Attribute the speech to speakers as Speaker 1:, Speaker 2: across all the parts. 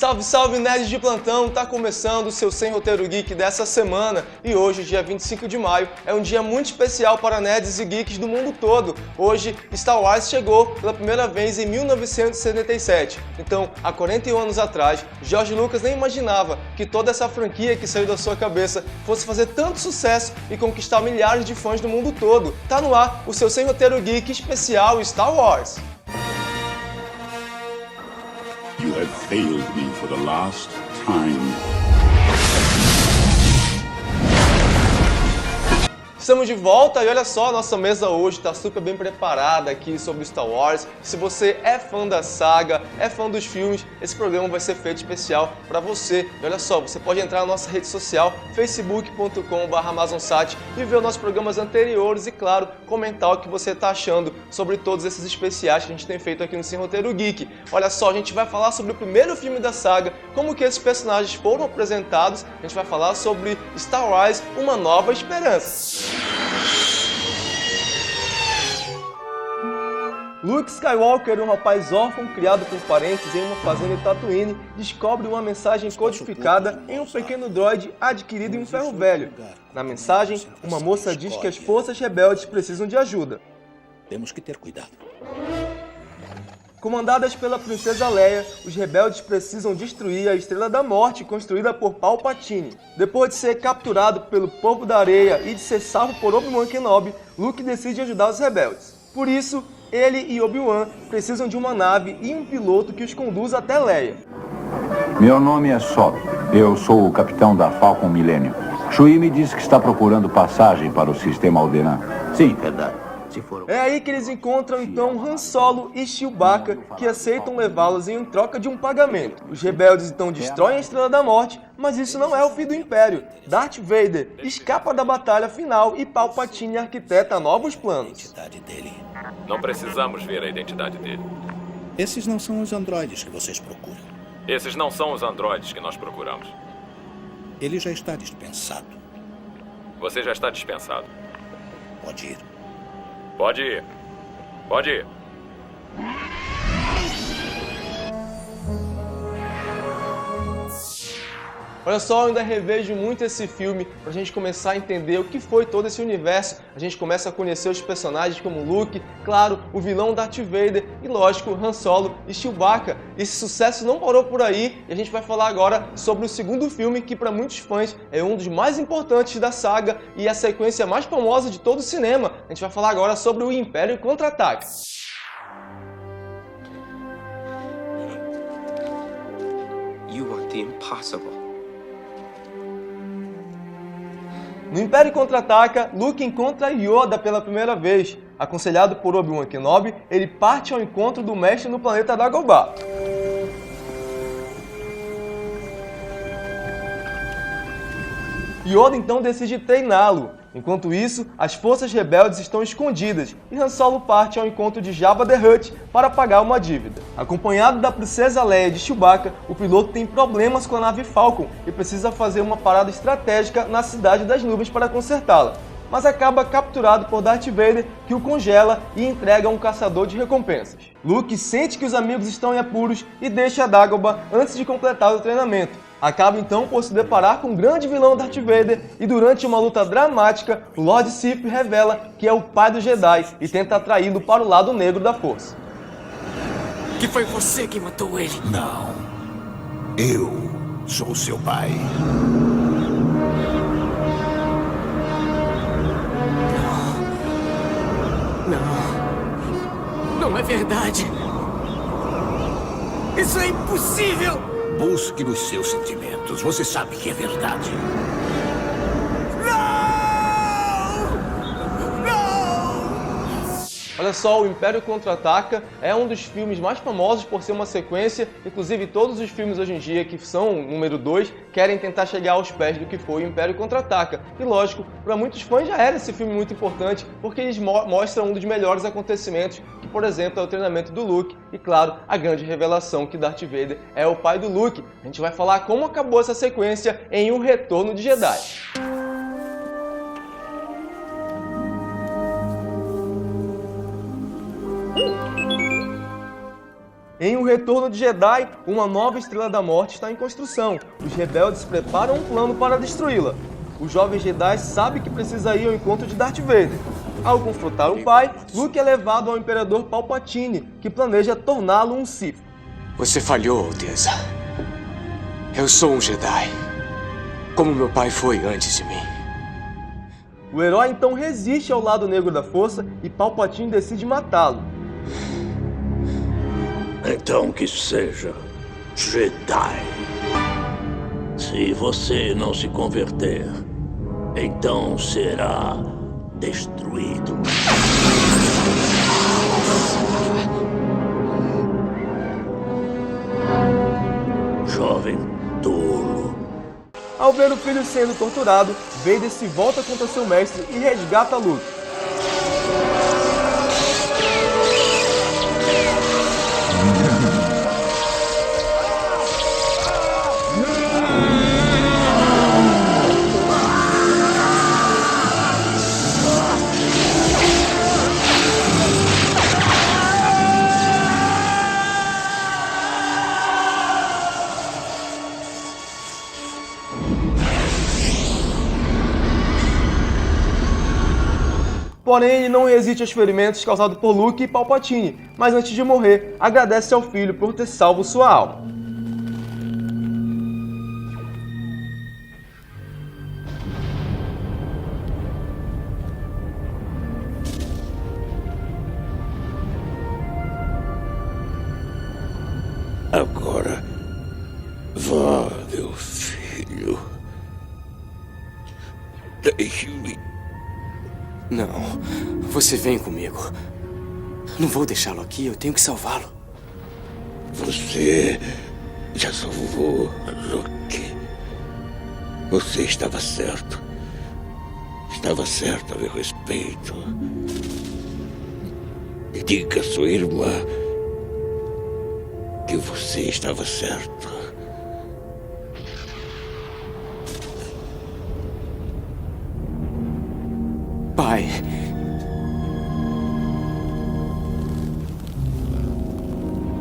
Speaker 1: Salve, salve, nerds de plantão! Tá começando o seu Sem Roteiro Geek dessa semana e hoje, dia 25 de maio, é um dia muito especial para nerds e geeks do mundo todo. Hoje, Star Wars chegou pela primeira vez em 1977. Então, há 41 anos atrás, George Lucas nem imaginava que toda essa franquia que saiu da sua cabeça fosse fazer tanto sucesso e conquistar milhares de fãs do mundo todo. Tá no ar o seu Sem Roteiro Geek especial Star Wars.
Speaker 2: You have failed me for the last time.
Speaker 1: Estamos de volta e olha só, a nossa mesa hoje está super bem preparada aqui sobre Star Wars. Se você é fã da saga, é fã dos filmes, esse programa vai ser feito especial para você. E olha só, você pode entrar na nossa rede social, facebook.com/amazonsat e ver os nossos programas anteriores e, claro, comentar o que você está achando sobre todos esses especiais que a gente tem feito aqui no Sem Roteiro Geek. Olha só, a gente vai falar sobre o primeiro filme da saga, como que esses personagens foram apresentados, a gente vai falar sobre Star Wars, Uma Nova Esperança. Luke Skywalker, um rapaz órfão criado por parentes em uma fazenda em Tatooine, descobre uma mensagem codificada em um pequeno droide adquirido em um ferro velho. Na mensagem, uma moça diz que as forças rebeldes precisam de ajuda.
Speaker 3: Temos que ter cuidado.
Speaker 1: Comandadas pela princesa Leia, os rebeldes precisam destruir a Estrela da Morte construída por Palpatine. Depois de ser capturado pelo Povo da Areia e de ser salvo por Obi-Wan Kenobi, Luke decide ajudar os rebeldes. Por isso, ele e Obi-Wan precisam de uma nave e um piloto que os conduza até Leia.
Speaker 4: Meu nome é Solo. Eu sou o capitão da Falcon Millennium. Chewie me disse que está procurando passagem para o sistema Alderaan. Sim, verdade.
Speaker 1: É aí que eles encontram então Han Solo e Chewbacca, que aceitam levá-los em troca de um pagamento. Os rebeldes então destroem a Estrela da Morte, mas isso não é o fim do Império. Darth Vader escapa da batalha final e Palpatine arquiteta novos planos.
Speaker 5: Não precisamos ver a identidade dele.
Speaker 3: Esses não são os androides que vocês procuram.
Speaker 5: Esses não são os androides que nós procuramos.
Speaker 3: Ele já está dispensado.
Speaker 5: Você já está dispensado.
Speaker 3: Pode ir.
Speaker 5: Pode ir. Pode ir.
Speaker 1: Olha só, eu ainda revejo muito esse filme pra gente começar a entender o que foi todo esse universo. A gente começa a conhecer os personagens como Luke, claro, o vilão Darth Vader e, lógico, Han Solo e Chewbacca. Esse sucesso não parou por aí e a gente vai falar agora sobre o segundo filme que para muitos fãs é um dos mais importantes da saga e a sequência mais famosa de todo o cinema. A gente vai falar agora sobre o Império Contra-Ataca.
Speaker 6: You want the impossible.
Speaker 1: No Império Contra-Ataca, Luke encontra Yoda pela primeira vez. Aconselhado por Obi-Wan Kenobi, ele parte ao encontro do mestre no planeta Dagobah. Yoda então decide treiná-lo. Enquanto isso, as forças rebeldes estão escondidas e Han Solo parte ao encontro de Jabba the Hutt para pagar uma dívida. Acompanhado da princesa Leia e de Chewbacca, o piloto tem problemas com a nave Falcon e precisa fazer uma parada estratégica na Cidade das Nuvens para consertá-la, mas acaba capturado por Darth Vader, que o congela e entrega a um caçador de recompensas. Luke sente que os amigos estão em apuros e deixa Dagobah antes de completar o treinamento. Acaba então por se deparar com o grande vilão Darth Vader e durante uma luta dramática, o Lord Sith revela que é o pai do Jedi e tenta atraí-lo para o lado negro da Força.
Speaker 6: Que foi você que matou ele?
Speaker 3: Não. Eu sou seu pai.
Speaker 6: Não é verdade. Isso é impossível!
Speaker 3: Busque nos seus sentimentos. Você sabe que é verdade.
Speaker 1: Olha só, o Império Contra-Ataca é um dos filmes mais famosos por ser uma sequência, inclusive todos os filmes hoje em dia que são número 2 querem tentar chegar aos pés do que foi o Império Contra-Ataca. E lógico, para muitos fãs já era esse filme muito importante, porque eles mostram um dos melhores acontecimentos, que por exemplo é o treinamento do Luke e claro, a grande revelação que Darth Vader é o pai do Luke. A gente vai falar como acabou essa sequência em O Retorno de Jedi. Em O Retorno de Jedi, uma nova Estrela da Morte está em construção. Os rebeldes preparam um plano para destruí-la. O jovem Jedi sabe que precisa ir ao encontro de Darth Vader. Ao confrontar o pai, Luke é levado ao Imperador Palpatine, que planeja torná-lo um Sith.
Speaker 6: Você falhou, Alteza. Eu sou um Jedi, como meu pai foi antes de mim.
Speaker 1: O herói então resiste ao lado negro da Força e Palpatine decide matá-lo.
Speaker 7: Então que seja Jedi. Se você não se converter, então será destruído. Jovem tolo.
Speaker 1: Ao ver o filho sendo torturado, Vader se volta contra seu mestre e resgata Luke. Porém, ele não resiste aos ferimentos causados por Luke e Palpatine, mas antes de morrer, agradece ao filho por ter salvo sua alma.
Speaker 7: Agora, vá, meu filho. Deixe-me.
Speaker 6: Não, você vem comigo. Não vou deixá-lo aqui, eu tenho que salvá-lo.
Speaker 7: Você já salvou Luke. Você estava certo. Estava certo a meu respeito. Diga à sua irmã que você estava certo.
Speaker 6: Pai.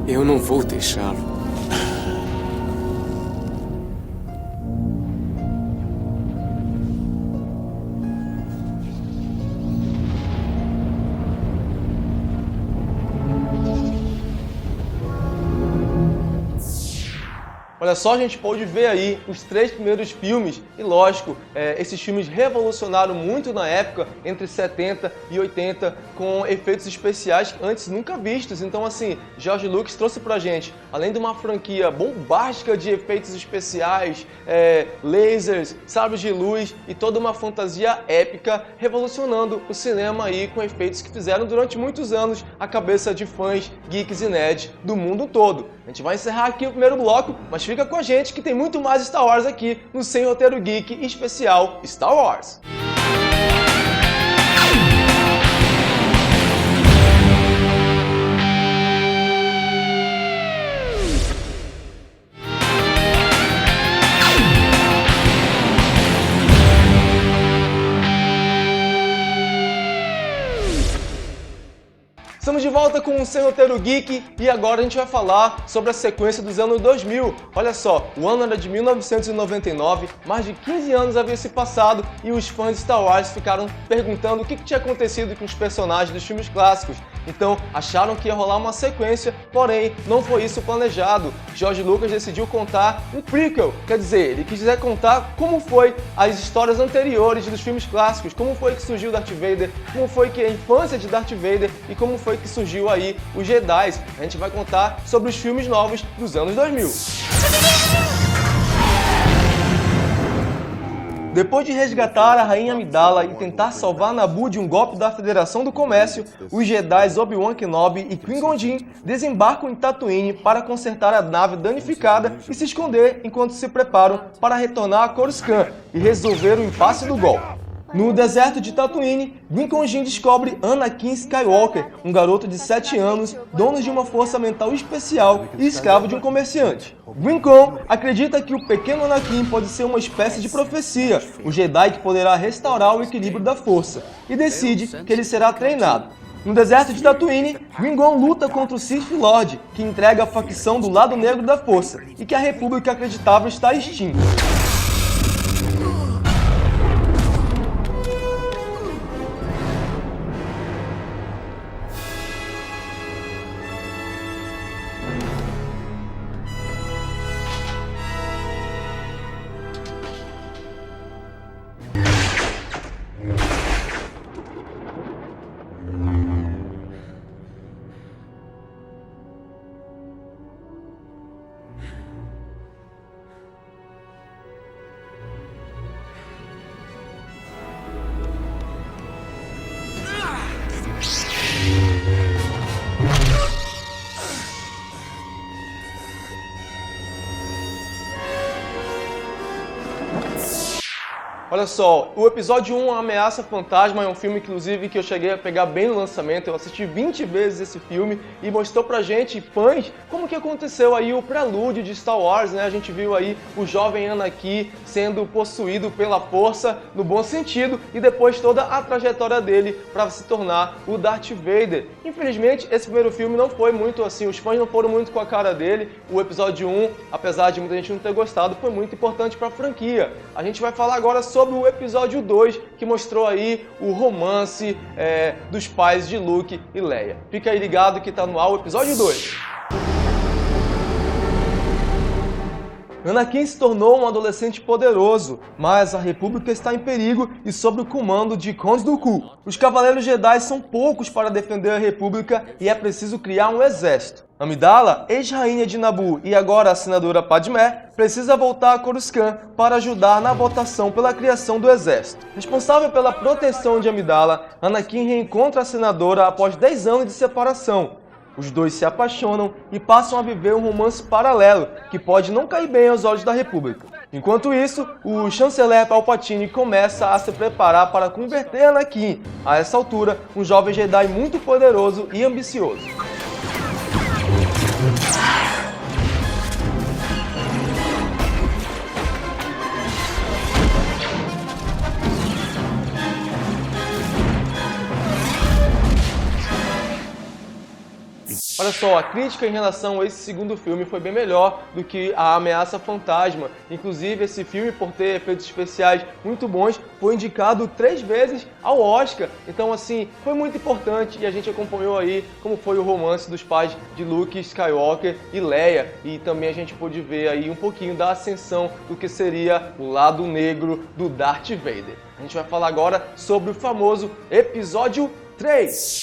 Speaker 6: Eu não vou deixá-lo.
Speaker 1: Olha só, a gente pode ver aí os 3 primeiros filmes e, lógico, esses filmes revolucionaram muito na época, entre 70 e 80, com efeitos especiais antes nunca vistos. Então, assim, George Lucas trouxe pra gente, além de uma franquia bombástica de efeitos especiais, lasers, sabres de luz e toda uma fantasia épica, revolucionando o cinema aí com efeitos que fizeram durante muitos anos a cabeça de fãs, geeks e nerds do mundo todo. A gente vai encerrar aqui o primeiro bloco, mas fica com a gente que tem muito mais Star Wars aqui no Sem Roteiro Geek especial Star Wars. Estamos de volta com o Sem Roteiro Geek e agora a gente vai falar sobre a sequência dos anos 2000. Olha só, o ano era de 1999, mais de 15 anos havia se passado e os fãs de Star Wars ficaram perguntando o que tinha acontecido com os personagens dos filmes clássicos. Então acharam que ia rolar uma sequência, porém não foi isso planejado. George Lucas decidiu contar um prequel, quer dizer, ele quis contar como foi as histórias anteriores dos filmes clássicos, como foi que surgiu Darth Vader, como foi que a infância de Darth Vader e como foi que surgiu aí os Jedi. A gente vai contar sobre os filmes novos dos anos 2000. Depois de resgatar a Rainha Amidala e tentar salvar Naboo de um golpe da Federação do Comércio, os Jedi Obi-Wan Kenobi e Qui-Gon Jinn desembarcam em Tatooine para consertar a nave danificada e se esconder enquanto se preparam para retornar a Coruscant e resolver o impasse do golpe. No deserto de Tatooine, Qui-Gon Jinn descobre Anakin Skywalker, um garoto de 7 anos, dono de uma força mental especial e escravo de um comerciante. Qui-Gon acredita que o pequeno Anakin pode ser uma espécie de profecia, um Jedi que poderá restaurar o equilíbrio da força, e decide que ele será treinado. No deserto de Tatooine, Qui-Gon luta contra o Sith Lord, que entrega a facção do lado negro da Força, e que a República acreditava estar extinta. Olha só, o episódio 1, A Ameaça Fantasma, é um filme, inclusive, que eu cheguei a pegar bem no lançamento. Eu assisti 20 vezes esse filme e mostrou pra gente, fãs, como que aconteceu aí o prelúdio de Star Wars, né? A gente viu aí o jovem Anakin sendo possuído pela força, no bom sentido, e depois toda a trajetória dele para se tornar o Darth Vader. Infelizmente, esse primeiro filme não foi muito assim, os fãs não foram muito com a cara dele. O episódio 1, apesar de muita gente não ter gostado, foi muito importante pra franquia. A gente vai falar agora sobre o episódio 2, que mostrou aí o romance dos pais de Luke e Leia. Fica aí ligado que tá no ar o episódio 2. Anakin se tornou um adolescente poderoso, mas a República está em perigo e sob o comando de Count Dooku. Os Cavaleiros Jedi são poucos para defender a República e é preciso criar um exército. Amidala, ex-rainha de Naboo e agora a senadora Padmé, precisa voltar a Coruscant para ajudar na votação pela criação do exército. Responsável pela proteção de Amidala, Anakin reencontra a senadora após 10 anos de separação. Os dois se apaixonam e passam a viver um romance paralelo, que pode não cair bem aos olhos da República. Enquanto isso, o chanceler Palpatine começa a se preparar para converter Anakin, a essa altura, um jovem Jedi muito poderoso e ambicioso. Olha só, a crítica em relação a esse segundo filme foi bem melhor do que A Ameaça Fantasma. Inclusive, esse filme, por ter efeitos especiais muito bons, foi indicado 3 vezes ao Oscar. Então, assim, foi muito importante e a gente acompanhou aí como foi o romance dos pais de Luke Skywalker e Leia. E também a gente pôde ver aí um pouquinho da ascensão do que seria o lado negro do Darth Vader. A gente vai falar agora sobre o famoso Episódio 3.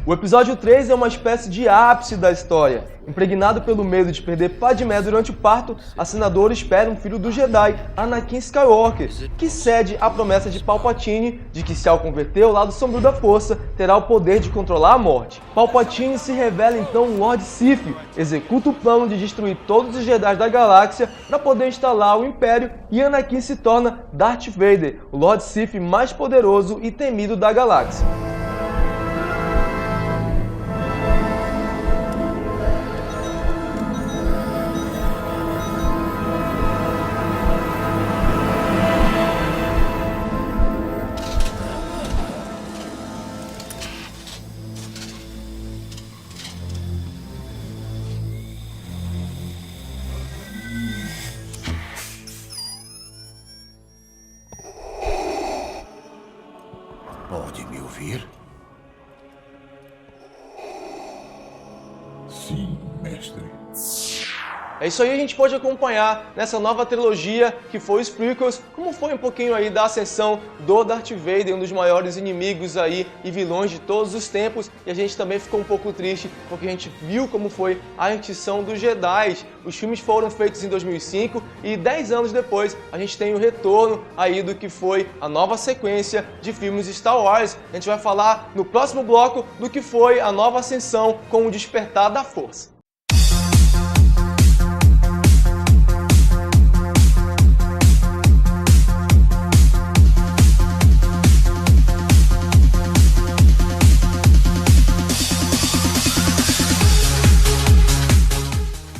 Speaker 1: O episódio 3 é uma espécie de ápice da história. Impregnado pelo medo de perder Padmé durante o parto, a senadora espera um filho do Jedi, Anakin Skywalker, que cede à promessa de Palpatine de que, se ao converter ao lado sombrio da força, terá o poder de controlar a morte. Palpatine se revela então um Lord Sith, executa o plano de destruir todos os Jedi da galáxia para poder instalar o Império, e Anakin se torna Darth Vader, o Lord Sith mais poderoso e temido da galáxia.
Speaker 3: Pode me ouvir? Sim, mestre.
Speaker 1: É isso aí, a gente pode acompanhar nessa nova trilogia que foi os prequels, como foi um pouquinho aí da ascensão do Darth Vader, um dos maiores inimigos aí e vilões de todos os tempos, e a gente também ficou um pouco triste porque a gente viu como foi a extinção dos Jedi. Os filmes foram feitos em 2005 e 10 anos depois a gente tem o retorno aí do que foi a nova sequência de filmes Star Wars. A gente vai falar no próximo bloco do que foi a nova ascensão com o Despertar da Força.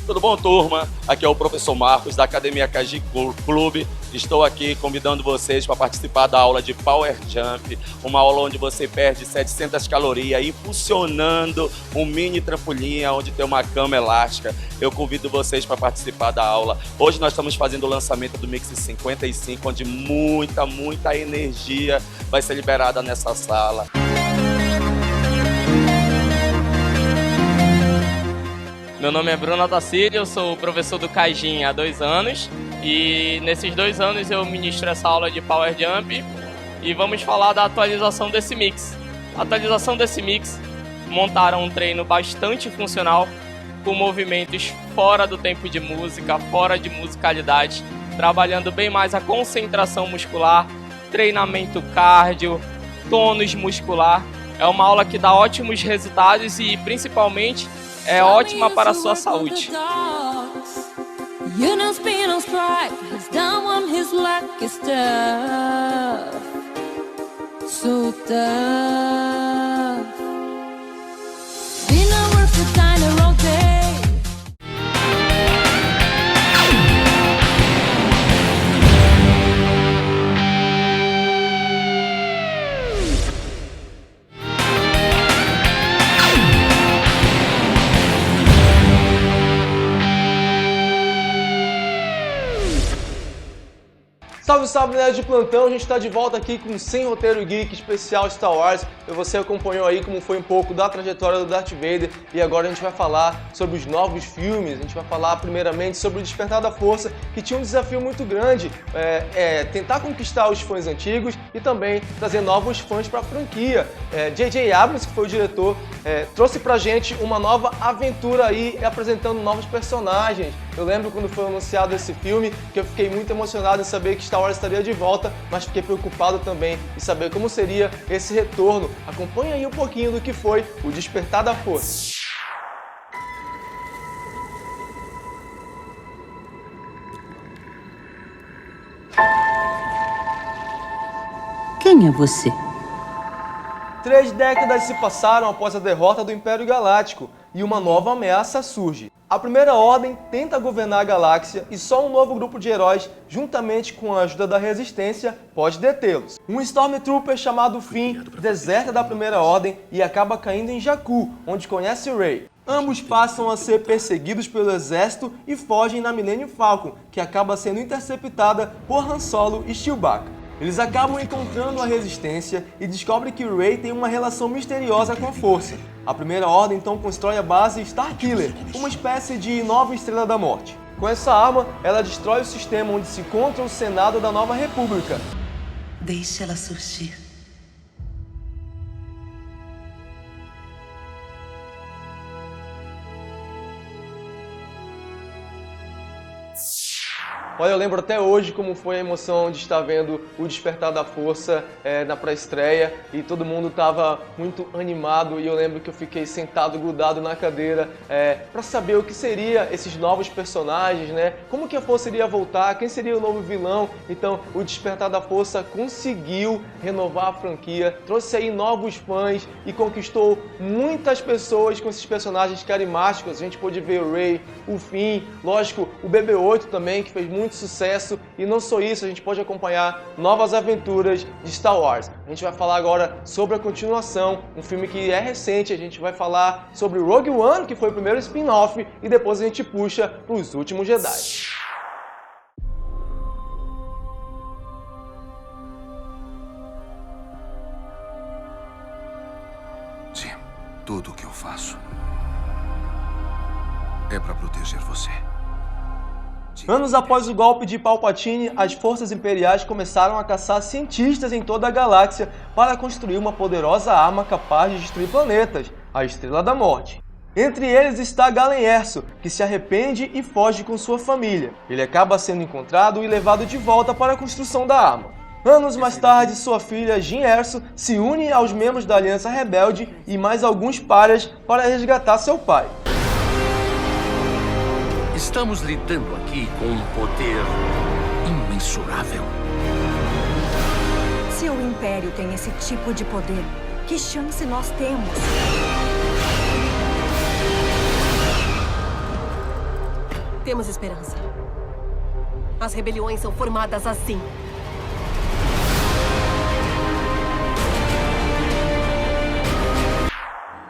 Speaker 8: Tudo bom, turma? Aqui é o professor Marcos, da Academia Kaji Clube, Estou aqui convidando vocês para participar da aula de Power Jump, uma aula onde você perde 700 calorias impulsionando um mini trampolim onde tem uma cama elástica. Eu convido vocês para participar da aula. Hoje nós estamos fazendo o lançamento do Mix 55, onde muita energia vai ser liberada nessa sala.
Speaker 9: Meu nome é Bruno Tacílio, eu sou professor do Caijin há 2 anos e nesses 2 anos eu ministro essa aula de Power Jump e vamos falar da atualização desse mix. A atualização desse mix montaram um treino bastante funcional com movimentos fora do tempo de música, fora de musicalidade, trabalhando bem mais a concentração muscular, treinamento cardio, tônus muscular. É uma aula que dá ótimos resultados e principalmente é ótima para a sua saúde.
Speaker 1: Salve, salve, nerds de plantão! A gente está de volta aqui com Sem Roteiro Geek especial Star Wars. E você acompanhou aí como foi um pouco da trajetória do Darth Vader. E agora a gente vai falar sobre os novos filmes. A gente vai falar primeiramente sobre o Despertar da Força, que tinha um desafio muito grande. Tentar conquistar os fãs antigos e também trazer novos fãs para a franquia. J.J. Abrams, que foi o diretor, trouxe pra gente uma nova aventura aí, apresentando novos personagens. Eu lembro quando foi anunciado esse filme, que eu fiquei muito emocionado em saber que Star Wars estaria de volta, mas fiquei preocupado também em saber como seria esse retorno. Acompanhe aí um pouquinho do que foi o Despertar da Força.
Speaker 10: Quem é você?
Speaker 1: 3 décadas se passaram após a derrota do Império Galáctico e uma nova ameaça surge. A Primeira Ordem tenta governar a galáxia e só um novo grupo de heróis, juntamente com a ajuda da Resistência, pode detê-los. Um Stormtrooper chamado Finn deserta da Primeira Ordem e acaba caindo em Jakku, onde conhece Rey. Ambos passam a ser perseguidos pelo exército e fogem na Millennium Falcon, que acaba sendo interceptada por Han Solo e Chewbacca. Eles acabam encontrando a Resistência e descobrem que Rey tem uma relação misteriosa com a Força. A Primeira Ordem então constrói a base Starkiller, uma espécie de nova Estrela da Morte. Com essa arma, ela destrói o sistema onde se encontra o Senado da Nova República.
Speaker 10: Deixe ela surgir.
Speaker 1: Olha, eu lembro até hoje como foi a emoção de estar vendo o Despertar da Força na pré-estreia e todo mundo estava muito animado e eu lembro que eu fiquei sentado, grudado na cadeira para saber o que seria esses novos personagens, né? Como que a Força iria voltar, quem seria o novo vilão. Então, o Despertar da Força conseguiu renovar a franquia, trouxe aí novos fãs e conquistou muitas pessoas com esses personagens carismáticos. A gente pôde ver o Rey, o Finn, lógico, o BB-8 também, que fez muito sucesso, e não só isso, a gente pode acompanhar novas aventuras de Star Wars. A gente vai falar agora sobre a continuação, um filme que é recente, a gente vai falar sobre Rogue One, que foi o primeiro spin-off, e depois a gente puxa para os Últimos Jedi.
Speaker 3: Sim, tudo o que eu faço é para proteger você.
Speaker 1: Anos após o golpe de Palpatine, as forças imperiais começaram a caçar cientistas em toda a galáxia para construir uma poderosa arma capaz de destruir planetas, a Estrela da Morte. Entre eles está Galen Erso, que se arrepende e foge com sua família. Ele acaba sendo encontrado e levado de volta para a construção da arma. Anos mais tarde, sua filha Jyn Erso se une aos membros da Aliança Rebelde e mais alguns párias para resgatar seu pai.
Speaker 7: Estamos lidando aqui com um poder imensurável.
Speaker 11: Se o Império tem esse tipo de poder, que chance nós temos? Temos esperança. As rebeliões são formadas assim.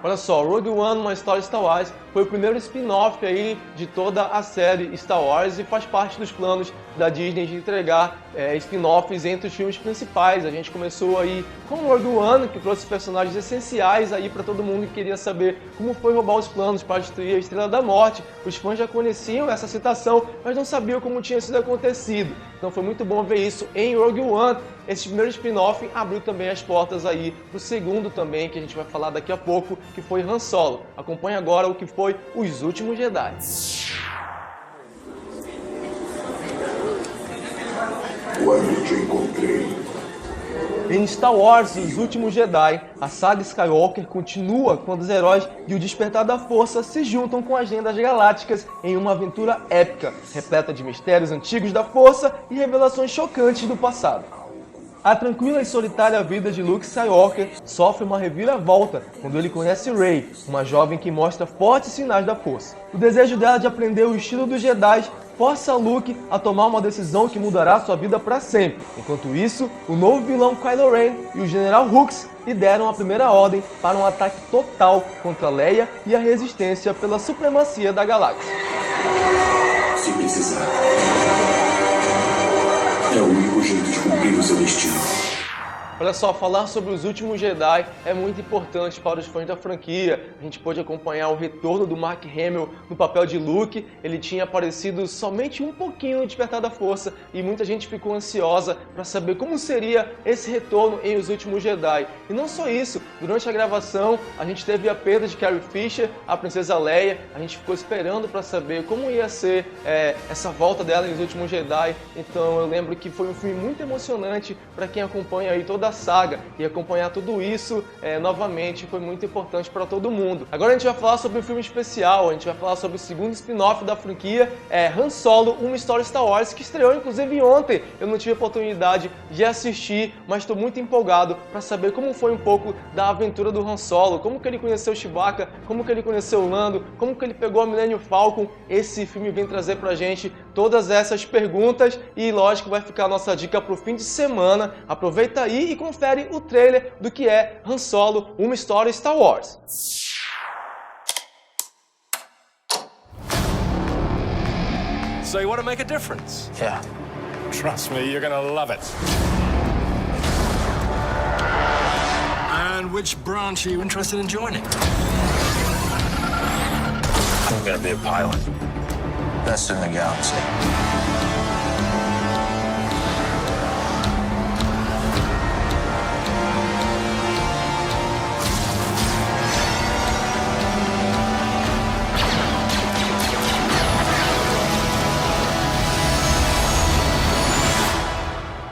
Speaker 1: Olha só, Rogue One, uma história Star Wars, foi o primeiro spin-off aí de toda a série Star Wars e faz parte dos planos da Disney de entregar spin-offs entre os filmes principais. A gente começou aí com Rogue One, que trouxe personagens essenciais aí para todo mundo que queria saber como foi roubar os planos para destruir a Estrela da Morte. Os fãs já conheciam essa citação, mas não sabiam como tinha sido acontecido. Então foi muito bom ver isso em Rogue One. Esse primeiro spin-off abriu também as portas aí pro segundo também, que a gente vai falar daqui a pouco, que foi Han Solo. Acompanhe agora o que foi Os Últimos Jedi.
Speaker 3: Quando te encontrei,
Speaker 1: Em Star Wars, Os Últimos Jedi, a saga Skywalker continua quando os heróis e o Despertar da Força se juntam com as lendas galácticas em uma aventura épica, repleta de mistérios antigos da Força e revelações chocantes do passado. A tranquila e solitária vida de Luke Skywalker sofre uma reviravolta quando ele conhece Rey, uma jovem que mostra fortes sinais da Força. O desejo dela de aprender o estilo dos Jedi força Luke a tomar uma decisão que mudará sua vida para sempre. Enquanto isso, o novo vilão Kylo Ren e o General Hux lideram a Primeira Ordem para um ataque total contra Leia e a Resistência pela supremacia da galáxia.
Speaker 3: se precisar. É o único jeito de cumprir o seu destino.
Speaker 1: Olha só, falar sobre Os Últimos Jedi é muito importante para os fãs da franquia. A gente pôde acompanhar o retorno do Mark Hamill no papel de Luke. Ele tinha aparecido somente um pouquinho no Despertar da Força e muita gente ficou ansiosa para saber como seria esse retorno em Os Últimos Jedi. E não só isso, durante a gravação a gente teve a perda de Carrie Fisher, a Princesa Leia. A gente ficou esperando para saber como ia ser essa volta dela em Os Últimos Jedi. Então eu lembro que foi um filme muito emocionante para quem acompanha aí toda a saga, e acompanhar tudo isso novamente foi muito importante para todo mundo. Agora a gente vai falar sobre um filme especial, a gente vai falar sobre o segundo spin-off da franquia, Han Solo, uma história Star Wars, que estreou inclusive ontem. Eu não tive a oportunidade de assistir, mas estou muito empolgado para saber como foi um pouco da aventura do Han Solo, como que ele conheceu Chewbacca, como que ele conheceu o Lando, como que ele pegou a Millennium Falcon. Esse filme vem trazer pra gente todas essas perguntas e lógico vai ficar a nossa dica pro fim de semana. Aproveita aí e confere o trailer do que é Han Solo, uma história Star Wars.
Speaker 12: So you want to make a difference?
Speaker 13: Yeah.
Speaker 12: Trust me, you're gonna love it. And which branch are you interested in joining?
Speaker 13: I'm gonna be a pilot. Best in the galaxy.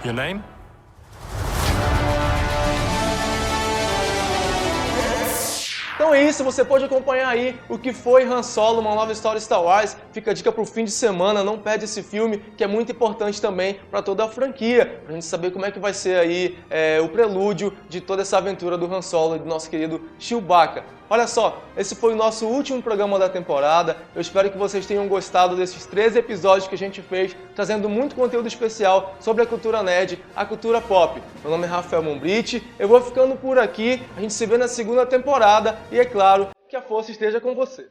Speaker 12: Your name?
Speaker 1: Então é isso, você pode acompanhar aí o que foi Han Solo, uma nova história Star Wars. Fica a dica pro fim de semana, não perde esse filme, que é muito importante também para toda a franquia, pra gente saber como é que vai ser aí o prelúdio de toda essa aventura do Han Solo e do nosso querido Chewbacca. Olha só, esse foi o nosso último programa da temporada. Eu espero que vocês tenham gostado desses 13 episódios que a gente fez, trazendo muito conteúdo especial sobre a cultura nerd, a cultura pop. Meu nome é Rafael Mombriti, eu vou ficando por aqui, a gente se vê na segunda temporada e é claro que a força esteja com você.